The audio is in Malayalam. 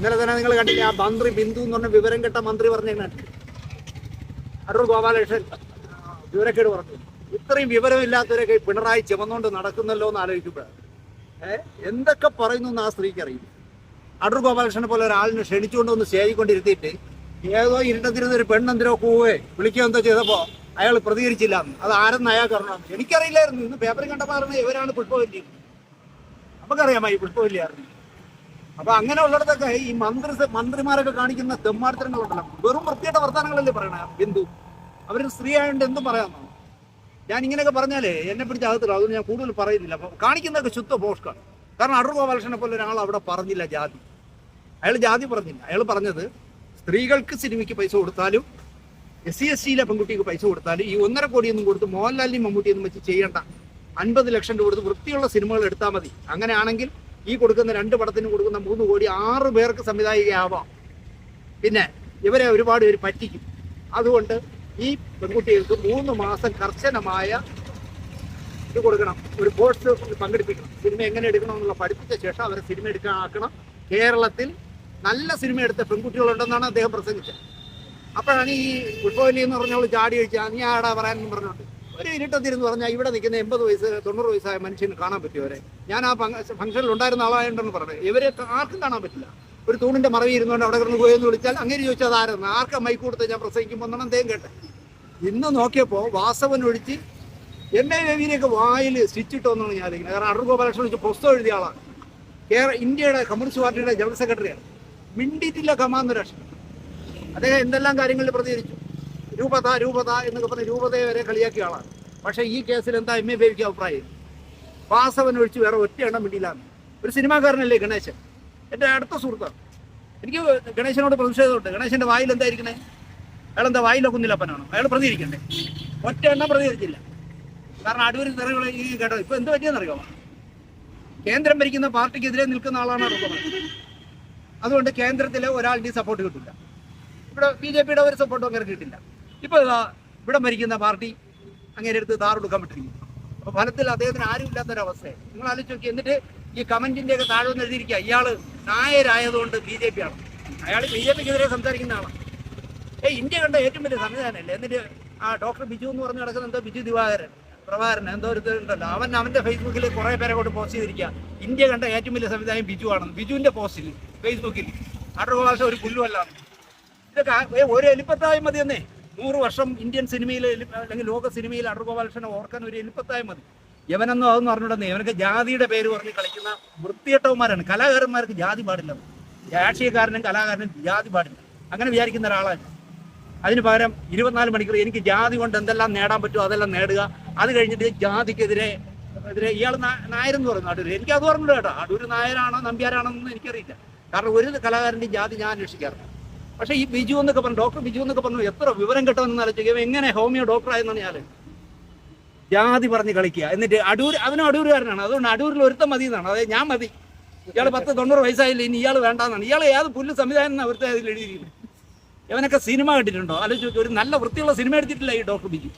ഇന്നലെ തന്നെ നിങ്ങൾ കണ്ടില്ലേ ആ മന്ത്രി ബിന്ദു എന്ന് പറഞ്ഞ വിവരം കെട്ട മന്ത്രി പറഞ്ഞ അടൂർ ഗോപാലകൃഷ്ണൻ വിവരക്കേട് പറഞ്ഞു. ഇത്രയും വിവരമില്ലാത്തവരൊക്കെ പിണറായി ചുമന്നുകൊണ്ട് നടക്കുന്നല്ലോ എന്ന് ആലോചിക്കുമ്പോഴാണ് എന്തൊക്കെ പറയുന്നു എന്ന് ആ സ്ത്രീക്ക് അറിയും. അടൂർ ഗോപാലകൃഷ്ണനെ പോലെ ഒരാളിനെ ക്ഷണിച്ചുകൊണ്ട് ഒന്ന് സ്റ്റേജിക്കൊണ്ടിരുത്തിയിട്ട് ഏതോ ഇരുട്ടത്തിരുന്ന ഒരു പെണ്ണെന്തിരോ കൂവേ വിളിക്കുക എന്തോ ചെയ്തപ്പോ അയാൾ പ്രതികരിച്ചില്ല. അത് ആരെന്ന് അയാൾക്ക് അറിയണം. എനിക്കറിയില്ലായിരുന്നു. ഇന്ന് പേപ്പറിൽ കണ്ടപ്പോൾ അറിഞ്ഞ ഇവരാണ് പുഷ്പവല്ലി. നമുക്കറിയാമോ ഈ പുഷ്പവല്ലി അറിഞ്ഞു. അപ്പൊ അങ്ങനെ ഉള്ളിടത്തൊക്കെ ഈ മന്ത്രിമാരൊക്കെ കാണിക്കുന്ന തെമ്മാർത്തരങ്ങളുണ്ടല്ലോ, വെറും വൃത്തിയുടെ വർത്തമാനങ്ങളല്ലേ പറയണ ബിന്ദു. അവരൊരു സ്ത്രീ ആയതുകൊണ്ട് എന്തും പറയാമെന്നാണ്. ഞാൻ ഇങ്ങനെയൊക്കെ പറഞ്ഞാലേ എന്നെ പിടിച്ച് അകത്തില്ല. അതുകൊണ്ട് ഞാൻ കൂടുതൽ പറയുന്നില്ല. അപ്പൊ കാണിക്കുന്നതൊക്കെ ശുദ്ധ പോഷ്കാണ്. കാരണം അടൂർ ഗോപാലകൃഷ്ണനെ പോലെ ഒരാൾ അവിടെ പറഞ്ഞില്ല ജാതി. അയാൾ ജാതി പറഞ്ഞില്ല. അയാൾ പറഞ്ഞത് സ്ത്രീകൾക്ക് സിനിമയ്ക്ക് പൈസ കൊടുത്താലും SC/ST പെൺകുട്ടിക്ക് പൈസ കൊടുത്താലും ഈ 1.5 കോടിയൊന്നും കൊടുത്ത് മോഹൻലാലിനെയും മമ്മൂട്ടിയൊന്നും വെച്ച് ചെയ്യേണ്ട. 50 ലക്ഷം രൂപ കൊടുത്ത് വൃത്തിയുള്ള സിനിമകൾ എടുത്താൽ മതി. അങ്ങനെയാണെങ്കിൽ ഈ കൊടുക്കുന്ന 2 പടത്തിന് കൊടുക്കുന്ന 3 കോടി 6 പേർക്ക് സംവിധായികയാവാം. പിന്നെ ഇവരെ ഒരുപാട് പേര് പറ്റിക്കും. അതുകൊണ്ട് ഈ പെൺകുട്ടികൾക്ക് 3 മാസം കർശനമായ ഇത് കൊടുക്കണം. ഒരു കോഴ്സ് പങ്കെടുപ്പിക്കണം. സിനിമ എങ്ങനെ എടുക്കണമെന്നുള്ള പഠിപ്പിച്ച ശേഷം അവരെ സിനിമ എടുക്കാൻ ആക്കണം. കേരളത്തിൽ നല്ല സിനിമ എടുത്ത പെൺകുട്ടികളുണ്ടെന്നാണ് അദ്ദേഹം പ്രസംഗിച്ചത്. അപ്പോഴാണ് ഈ പുഷ്പവല്ലി എന്ന് പറഞ്ഞവൾ ചാടി കഴിച്ചാൽ നീ ആടാ പറയാനെന്ന് പറഞ്ഞുകൊണ്ട് ഒരു ഇരുട്ടത്തിരുന്ന് പറഞ്ഞാൽ ഇവിടെ നിൽക്കുന്ന 80 വയസ്സ് 90 വയസ്സായ മനുഷ്യന് കാണാൻ പറ്റുമവരെ. ഞാൻ ആ ഫംഗ്ഷനിൽ ഉണ്ടായിരുന്ന ആളായിട്ടുണ്ടെന്ന് പറഞ്ഞത് ഇവരെ ആർക്കും കാണാൻ പറ്റില്ല. ഒരു തൂണിന്റെ മറവി ഇരുന്നുകൊണ്ട് അവിടെ കിടന്ന് പോയെന്ന് വിളിച്ചാൽ അങ്ങനെ ചോദിച്ചാൽ അതായിരുന്നു ആർക്കാ മൈക്ക് കൊടുത്ത് ഞാൻ പ്രസംഗിക്കുമ്പോൾ എന്നാണ് അദ്ദേഹം കേട്ടെ. ഇന്ന് നോക്കിയപ്പോൾ വാസവൻ ഒഴിച്ച് MA രവിനെയൊക്കെ വായിൽ സ്റ്റിച്ചിട്ടോന്നാണ് ഞാൻ അറിയിക്കുന്നത്. കാരണം അടൂർ ഗോപാലകൃഷ്ണൻ വെച്ച് പുസ്തകം എഴുതിയ ആളാണ്. ഇന്ത്യയുടെ കമ്മ്യൂണിസ്റ്റ് പാർട്ടിയുടെ ജനറൽ സെക്രട്ടറിയാണ്. മിണ്ടിയിട്ടില്ല കമാന്നൊരക്ഷരം. അദ്ദേഹം എന്തെല്ലാം കാര്യങ്ങളിൽ പ്രതികരിച്ചു. രൂപത എന്നൊക്കെ പറഞ്ഞ് രൂപതയെ വരെ കളിയാക്കിയ ആളാണ്. പക്ഷേ ഈ കേസിൽ എന്താ MA ബേബിക്ക് അഭിപ്രായം? വാസവൻ ഒഴിച്ച് വേറെ ഒറ്റ എണ്ണം മിണ്ടിയില്ലാന്ന്. ഒരു സിനിമാക്കാരനല്ലേ ഗണേശൻ, എൻ്റെ അടുത്ത സുഹൃത്താണ്. എനിക്ക് ഗണേശനോട് പ്രതിഷേധമുണ്ട്. ഗണേശൻ്റെ വായിൽ എന്തായിരിക്കണേ? അയാളെന്താ വായിലോ കുന്നിലപ്പനാണോ? അയാൾ പ്രതികരിക്കണ്ടേ? ഒറ്റ എണ്ണം പ്രതികരിച്ചില്ല. കാരണം അടൂരിൽ തെറികൾ ഈ കേട്ടോ. ഇപ്പൊ എന്ത് പറ്റിയെന്നറിയാമോ? കേന്ദ്രം ഭരിക്കുന്ന പാർട്ടിക്കെതിരെ നിൽക്കുന്ന ആളാണ് അടൂർ. അതുകൊണ്ട് കേന്ദ്രത്തിലെ ഒരാളുടെയും സപ്പോർട്ട് കിട്ടില്ല. ഇവിടെ BJPയുടെ ഒരു സപ്പോർട്ടും അങ്ങനെ കിട്ടില്ല. ഇപ്പൊ ഇവിടെ ഭരിക്കുന്ന പാർട്ടി അങ്ങനെ എടുത്ത് താറെടുക്കാൻ പറ്റിരിക്കുന്നു. അപ്പൊ ഫലത്തിൽ അദ്ദേഹത്തിന് ആരും ഇല്ലാത്തൊരവസ്ഥയെ നിങ്ങൾ ആലോചിച്ച് നോക്കി. എന്നിട്ട് ഈ കമന്റിന്റെ ഒക്കെ താഴെ ഒന്ന് എഴുതിയിരിക്കുക ഇയാള് നായരായതുകൊണ്ട് BJP ആണ്. അയാൾ BJPക്കെതിരെ സംസാരിക്കുന്ന ആളാണ്. ഇന്ത്യ കണ്ട ഏറ്റവും വലിയ സംവിധാനമല്ലേ. എന്നിട്ട് ആ ഡോക്ടർ ബിജു എന്ന് പറഞ്ഞ് നടക്കുന്ന എന്തോ ബിജു പ്രഭാകരൻ എന്തോ ഒരു ഉണ്ടല്ലോ, അവന്റെ ഫേസ്ബുക്കിൽ കുറെ പേരെ കൊണ്ട് പോസ്റ്റ് ചെയ്തിരിക്കുക ഇന്ത്യ കണ്ട ഏറ്റവും വലിയ സംവിധാനം ബിജു ആണെന്ന്. ബിജുവിന്റെ പോസ്റ്റിൽ ഫേസ്ബുക്കിൽ അടൂർ ഗോപാലകൃഷ്ണൻ ഒരു പുല്ലുമല്ലാണ്. ഇതൊക്കെ ഒരു എലിപ്പത്തായി മതി എന്നേ. 100 വർഷം ഇന്ത്യൻ സിനിമയിൽ അല്ലെങ്കിൽ ലോക സിനിമയിൽ അടൂർ ഗോപാലകൃഷ്ണനെ ഓർക്കാൻ ഒരു എലിപ്പത്തായി മതി. യവനെന്നോ അതൊന്നും അറിഞ്ഞിടന്നേ. ഇവനൊക്കെ ജാതിയുടെ പേര് പറഞ്ഞ് കളിക്കുന്ന വൃത്തികെട്ടവന്മാരാണ്. കലാകാരന്മാർക്ക് ജാതി പാടില്ല. രാഷ്ട്രീയക്കാരനും കലാകാരനും ജാതി പാടില്ല. അങ്ങനെ വിചാരിക്കുന്ന ഒരാളാണ്. അതിന് പകരം 24 മണിക്കൂർ എനിക്ക് ജാതി കൊണ്ട് എന്തെല്ലാം നേടാൻ പറ്റുമോ അതെല്ലാം നേടുക. അത് കഴിഞ്ഞിട്ട് ജാതിക്കെതിരെ ഇയാൾ നായരെന്ന് പറയുന്നു അടൂർ. എനിക്ക് അത് പറഞ്ഞില്ല കേട്ടോ. അടൂർ നായരാണോ നമ്പ്യാരാണോന്നും എനിക്കറിയില്ല. കാരണം ഒരു കലാകാരൻ്റെ ജാതി ഞാൻ അന്വേഷിക്കാറില്ല. പക്ഷേ ഈ ബിജു എന്നൊക്കെ പറഞ്ഞു, ഡോക്ടർ ബിജു എന്നൊക്കെ പറഞ്ഞു എത്ര വിവരം കിട്ടുമെന്ന് ആലോചിക്കുക. എങ്ങനെ ഹോമിയോ ഡോക്ടറായെന്നാണ് ഞാൻ ജാതി പറഞ്ഞ് കളിക്കുക. എന്നിട്ട് അവനും അടൂരുകാരനാണ്. അതുകൊണ്ട് അടൂരിൽ ഒരുത്തം മതി എന്നാണ്. അതായത് ഞാൻ മതി. ഇയാൾ 10-90 വയസ്സായില്ല, ഇനി ഇയാൾ വേണ്ടാന്നാണ്. ഇയാൾ ഏത് പുല്ല് സംവിധാനം ഒരുത്തം അതിൽ എഴുതിയിരിക്കുന്നത്. ഇവനൊക്കെ സിനിമ കണ്ടിട്ടുണ്ടോ? ആലോചിച്ച് ഒരു നല്ല വൃത്തിയുള്ള സിനിമ എടുത്തിട്ടില്ല ഈ ഡോക്ടർ ബിജു.